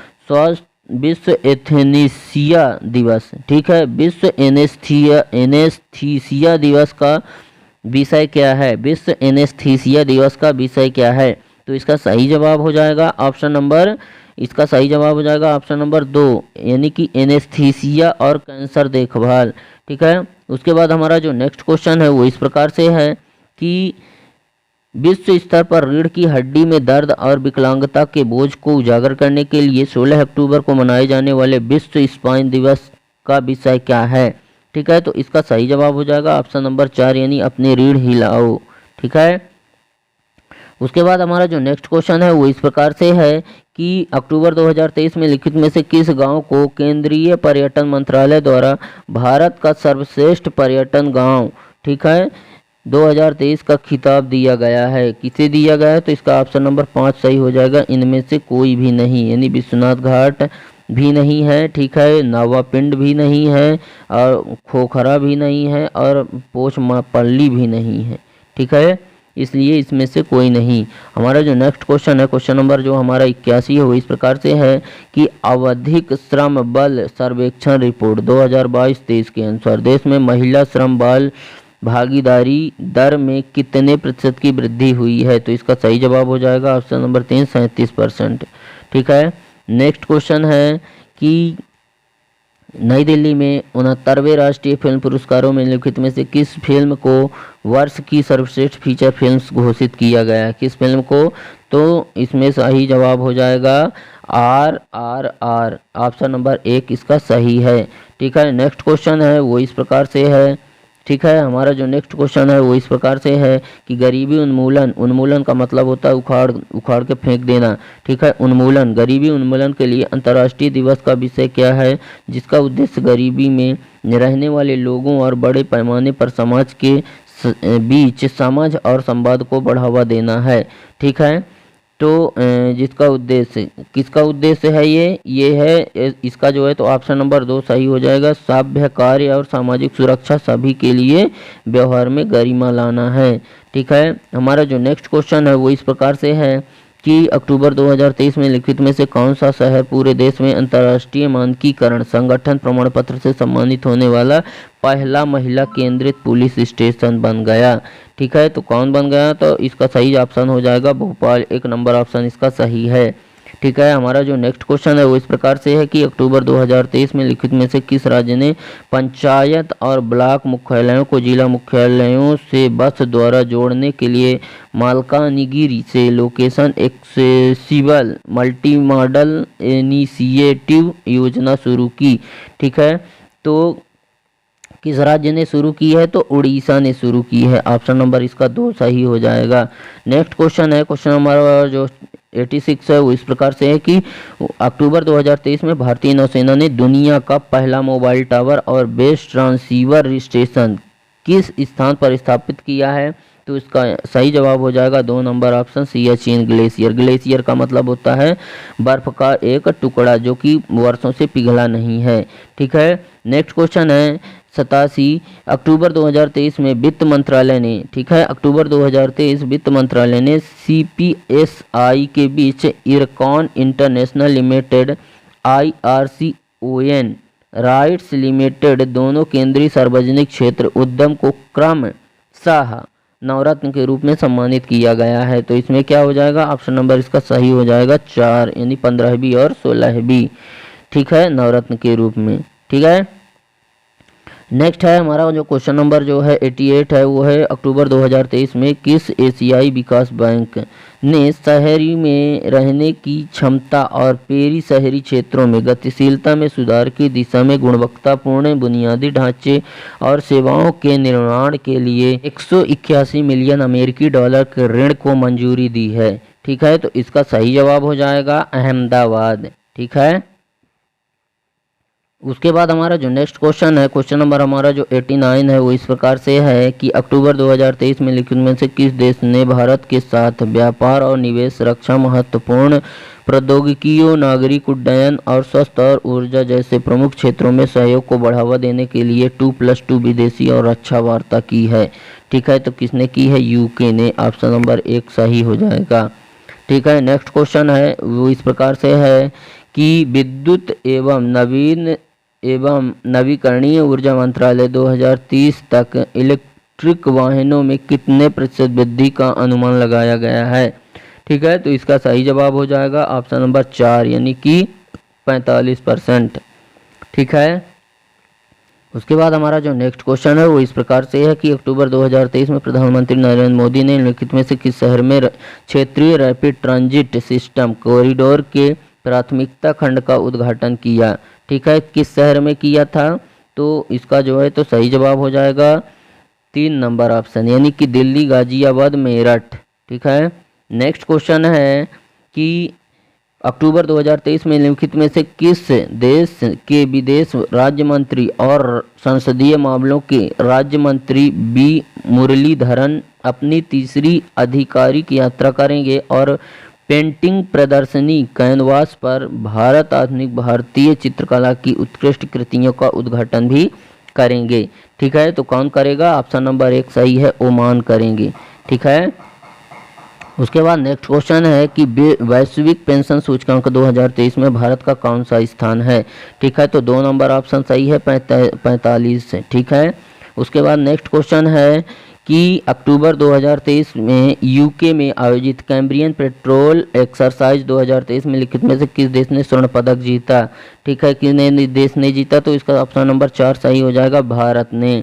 एनेस्थीसिया दिवस। ठीक है, विश्व एनेस्थीसिया दिवस का विषय क्या है? विश्व एनेस्थीसिया दिवस का विषय क्या है? तो इसका सही जवाब हो जाएगा ऑप्शन नंबर 2, यानी कि एनेस्थीसिया और कैंसर देखभाल। ठीक है, उसके बाद हमारा जो नेक्स्ट क्वेश्चन है वो इस प्रकार से है कि विश्व स्तर पर रीढ़ की हड्डी में दर्द और विकलांगता के बोझ को उजागर करने के लिए 16 अक्टूबर को मनाए जाने वाले विश्व स्पाइन दिवस का विषय क्या है? ठीक है, तो इसका सही जवाब हो जाएगा ऑप्शन नंबर 4, यानी अपनी रीढ़ हिलाओ। ठीक है, उसके बाद हमारा जो नेक्स्ट क्वेश्चन है वो इस प्रकार से है कि अक्टूबर 2023 में लिखित में से किस गांव को केंद्रीय पर्यटन मंत्रालय द्वारा भारत का सर्वश्रेष्ठ पर्यटन गांव, ठीक है, 2023 का खिताब दिया गया है? किसे दिया गया है? तो इसका ऑप्शन नंबर 5 सही हो जाएगा, इनमें से कोई भी नहीं, यानी विश्वनाथ घाट भी नहीं है। ठीक है, नावापिंड भी नहीं है और खोखरा भी नहीं है और पोचमापल्ली भी नहीं है। ठीक है, इसलिए इसमें से कोई नहीं। हमारा जो नेक्स्ट क्वेश्चन है, क्वेश्चन नंबर जो हमारा 81 है वो इस प्रकार से है कि आवधिक श्रम बल सर्वेक्षण रिपोर्ट 2022-23 के अनुसार देश में महिला श्रम बल भागीदारी दर में कितने प्रतिशत की वृद्धि हुई है? तो इसका सही जवाब हो जाएगा ऑप्शन नंबर 3, 37%। ठीक है, नेक्स्ट क्वेश्चन है कि नई दिल्ली में 69वें राष्ट्रीय फिल्म पुरस्कारों में निम्नलिखित में से किस फिल्म को वर्ष की सर्वश्रेष्ठ फीचर फिल्म घोषित किया गया? किस फिल्म को? तो इसमें सही जवाब हो जाएगा RRR, ऑप्शन नंबर 1 इसका सही है। ठीक है, नेक्स्ट क्वेश्चन है वो इस प्रकार से है। ठीक है, हमारा जो नेक्स्ट क्वेश्चन है वो इस प्रकार से है कि गरीबी उन्मूलन, उन्मूलन का मतलब होता है उखाड़ के फेंक देना। ठीक है, उन्मूलन, गरीबी उन्मूलन के लिए अंतर्राष्ट्रीय दिवस का विषय क्या है, जिसका उद्देश्य गरीबी में रहने वाले लोगों और बड़े पैमाने पर समाज के बीच समझ और संवाद को बढ़ावा देना है। ठीक है, तो जिसका उद्देश्य, किसका उद्देश्य है ये है इसका जो है तो ऑप्शन नंबर 2 सही हो जाएगा। सभ्य कार्य और सामाजिक सुरक्षा सभी के लिए व्यवहार में गरिमा लाना है। ठीक है, हमारा जो नेक्स्ट क्वेश्चन है वो इस प्रकार से है कि अक्टूबर 2023 में लिखित में से कौन सा शहर पूरे देश में अंतर्राष्ट्रीय मानकीकरण संगठन प्रमाण पत्र से सम्मानित होने वाला पहला महिला केंद्रित पुलिस स्टेशन बन गया? ठीक है, तो कौन बन गया? तो इसका सही ऑप्शन हो जाएगा भोपाल, 1 नंबर ऑप्शन इसका सही है। ठीक है, हमारा जो नेक्स्ट क्वेश्चन है वो इस प्रकार से है कि अक्टूबर 2023 में लिखित में से किस राज्य ने पंचायत और ब्लॉक मुख्यालयों को जिला मुख्यालयों से बस द्वारा जोड़ने के लिए मालकानगिरी से location accessible multi modal initiative योजना शुरू की? ठीक है, तो किस राज्य ने शुरू की है? तो उड़ीसा ने शुरू की है, ऑप्शन नंबर इसका 2 सही हो जाएगा। नेक्स्ट क्वेश्चन है, क्वेश्चन हमारा जो 86 है वो इस प्रकार से है कि अक्टूबर 2023 में भारतीय नौसेना ने दुनिया का पहला मोबाइल टावर और बेस ट्रांसीवर स्टेशन किस स्थान पर स्थापित किया है? तो इसका सही जवाब हो जाएगा 2 number option Siachen glacier. Glacier का मतलब होता है बर्फ का एक टुकड़ा जो कि वर्षों से पिघला नहीं है। ठीक है, नेक्स्ट क्वेश्चन है 87 अक्टूबर 2023 में वित्त मंत्रालय ने, ठीक है, अक्टूबर 2023 वित्त मंत्रालय ने CPSI के बीच IRCON international limited IRCON RITES limited दोनों केंद्रीय सार्वजनिक क्षेत्र उद्यम को क्रमशः नवरत्न के रूप में सम्मानित किया गया है। तो इसमें क्या हो जाएगा? ऑप्शन नंबर इसका सही हो जाएगा 4, यानी 15वीं और 16वीं। ठीक है, नवरत्न के रूप में। ठीक है, नेक्स्ट है हमारा जो क्वेश्चन नंबर जो है 88 है वो है अक्टूबर 2023 में किस एशियाई विकास बैंक ने शहरी में रहने की क्षमता और पेरी शहरी क्षेत्रों में गतिशीलता में सुधार की दिशा में गुणवत्तापूर्ण बुनियादी ढांचे और सेवाओं के निर्माण के लिए 181 मिलियन अमेरिकी डॉलर के ऋण को मंजूरी दी है? ठीक है, तो इसका सही जवाब हो जाएगा अहमदाबाद। ठीक है, उसके बाद हमारा जो नेक्स्ट क्वेश्चन है, क्वेश्चन नंबर हमारा जो 89 है वो इस प्रकार से है कि अक्टूबर 2023 में लिखित में से किस देश ने भारत के साथ व्यापार और निवेश, रक्षा, महत्वपूर्ण प्रौद्योगिकियों, नागरिक उड्डयन और स्वस्थ और ऊर्जा जैसे प्रमुख क्षेत्रों में सहयोग को बढ़ावा देने के लिए 2+2 विदेशी और रक्षा वार्ता की है? ठीक है, तो किसने की है? यूके ने, ऑप्शन नंबर 1 सही हो जाएगा। ठीक है, नेक्स्ट क्वेश्चन है वो इस प्रकार से है कि विद्युत एवं नवीकरणीय ऊर्जा मंत्रालय 2030 तक इलेक्ट्रिक वाहनों में कितने प्रतिशत वृद्धि का अनुमान लगाया गया है? ठीक है, तो इसका सही जवाब हो जाएगा ऑप्शन नंबर 4, यानी कि 45%। ठीक है, उसके बाद हमारा जो नेक्स्ट क्वेश्चन है वो इस प्रकार से है कि अक्टूबर 2023 में प्रधानमंत्री नरेंद्र मोदी ने निम्नलिखित में से किस शहर में क्षेत्रीय रैपिड ट्रांजिट सिस्टम कॉरिडोर के प्राथमिकता खंड का उद्घाटन किया? ठीक है, किस शहर में किया था? तो इसका जो है तो सही जवाब हो जाएगा 3 नंबर ऑप्शन, यानी कि दिल्ली, गाजियाबाद, मेरठ। ठीक है, नेक्स्ट क्वेश्चन है कि अक्टूबर 2023 में निम्नलिखित में से किस देश के विदेश राज्य मंत्री और संसदीय मामलों के राज्य मंत्री बी मुरलीधरन अपनी तीसरी आधिकारिक यात्रा करेंगे और पेंटिंग प्रदर्शनी कैनवास पर भारत आधुनिक भारतीय चित्रकला की उत्कृष्ट कृतियों का उद्घाटन भी करेंगे? ठीक है, तो कौन करेगा? ऑप्शन नंबर 1 सही है, ओमान करेंगे। ठीक है, उसके बाद नेक्स्ट क्वेश्चन है कि वैश्विक पेंशन सूचकांक 2023 में भारत का कौन सा स्थान है? ठीक है, तो 2 नंबर ऑप्शन सही है, 45 से। ठीक है, उसके बाद नेक्स्ट क्वेश्चन है कि अक्टूबर 2023 में यूके में आयोजित कैम्ब्रियन पेट्रोल एक्सरसाइज 2023 में लिखित में से किस देश ने स्वर्ण पदक जीता। ठीक है, किसने देश ने जीता, तो इसका ऑप्शन नंबर 4 सही हो जाएगा, भारत ने।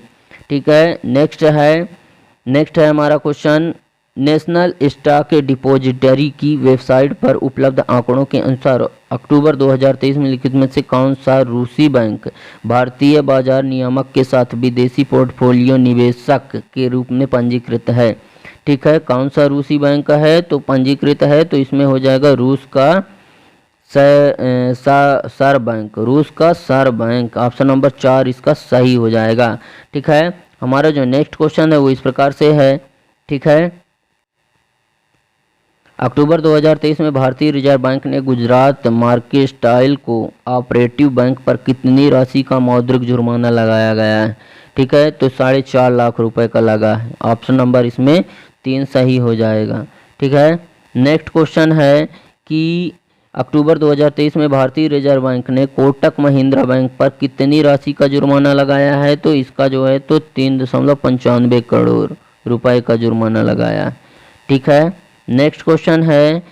ठीक है, नेक्स्ट है हमारा क्वेश्चन, नेशनल स्टॉक डिपॉजिटरी की वेबसाइट पर उपलब्ध आंकड़ों के अनुसार अक्टूबर 2023 में लिखित में से कौन सा रूसी बैंक भारतीय बाजार नियामक के साथ विदेशी पोर्टफोलियो निवेशक के रूप में पंजीकृत है। ठीक है, कौन सा रूसी बैंक है तो पंजीकृत है, तो इसमें हो जाएगा रूस का सर बैंक, ऑप्शन नंबर 4 इसका सही हो जाएगा। ठीक है, हमारा जो नेक्स्ट क्वेश्चन है वो इस प्रकार से है। ठीक है, अक्टूबर 2023 में भारतीय रिजर्व बैंक ने Gujarat mercantile co operative bank पर कितनी राशि का मौद्रिक जुर्माना लगाया गया है। ठीक है, तो 4.5 लाख रुपए का लगा है, ऑप्शन नंबर इसमें 3 सही हो जाएगा। ठीक है, नेक्स्ट क्वेश्चन है कि अक्टूबर 2023 में भारतीय रिजर्व बैंक ने कोटक महिंद्रा बैंक पर कितनी राशि का जुर्माना लगाया है, तो इसका जो है तो 3.95 करोड़ रुपए का जुर्माना लगाया। ठीक है, नेक्स्ट क्वेश्चन है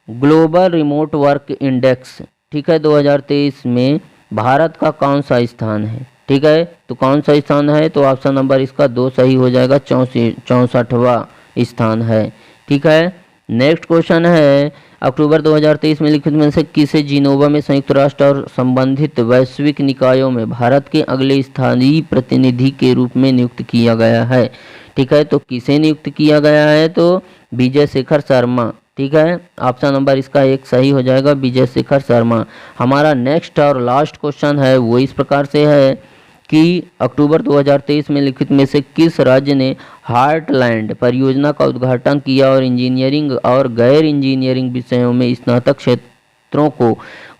ग्लोबल रिमोट वर्क इंडेक्स। ठीक है, 2023 में भारत का कौन सा स्थान है। ठीक है, तो कौन सा स्थान है, तो ऑप्शन नंबर इसका 2 सही हो जाएगा, 64वां स्थान है। ठीक है, नेक्स्ट क्वेश्चन है अक्टूबर 2023 में लिखित में से किसे जिनोवा में संयुक्त राष्ट्र और संबंधित वैश्विक निकायों में भारत के अगले स्थायी प्रतिनिधि के रूप में नियुक्त किया गया है। ठीक है, तो किसे नियुक्त किया गया है, तो विजय शेखर शर्मा। ठीक है, ऑप्शन नंबर इसका 1 सही हो जाएगा, विजय शेखर शर्मा। हमारा नेक्स्ट और लास्ट क्वेश्चन है वो इस प्रकार से है कि अक्टूबर 2023 में लिखित में से किस राज्य ने हार्टलैंड परियोजना का उद्घाटन किया और इंजीनियरिंग और गैर इंजीनियरिंग विषयों में स्नातक क्षेत्रों को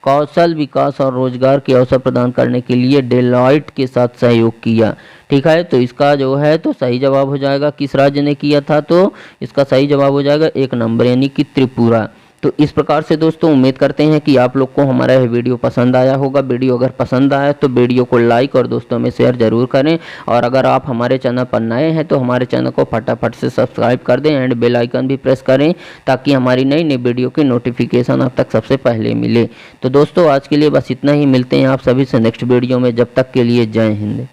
कौशल विकास और रोजगार के अवसर प्रदान करने के लिए डेलॉयट के साथ सहयोग किया। ठीक है, तो इसका जो है तो सही जवाब हो जाएगा, किस राज्य ने किया था, तो इसका सही जवाब हो जाएगा 1 नंबर यानी कि त्रिपुरा। तो इस प्रकार से दोस्तों उम्मीद करते हैं कि आप लोग को हमारा यह वीडियो पसंद आया होगा। वीडियो अगर पसंद आया तो वीडियो को लाइक और दोस्तों में शेयर जरूर करें, और अगर आप हमारे चैनल पर नए हैं तो हमारे चैनल को फटाफट से सब्सक्राइब कर दें एंड बेल आइकन भी प्रेस करें ताकि हमारी नई नई वीडियो की नोटिफिकेशन आप तक सबसे पहले मिले। तो दोस्तों आज के लिए बस इतना ही, मिलते हैं आप सभी से नेक्स्ट वीडियो में, जब तक के लिए जय हिंद।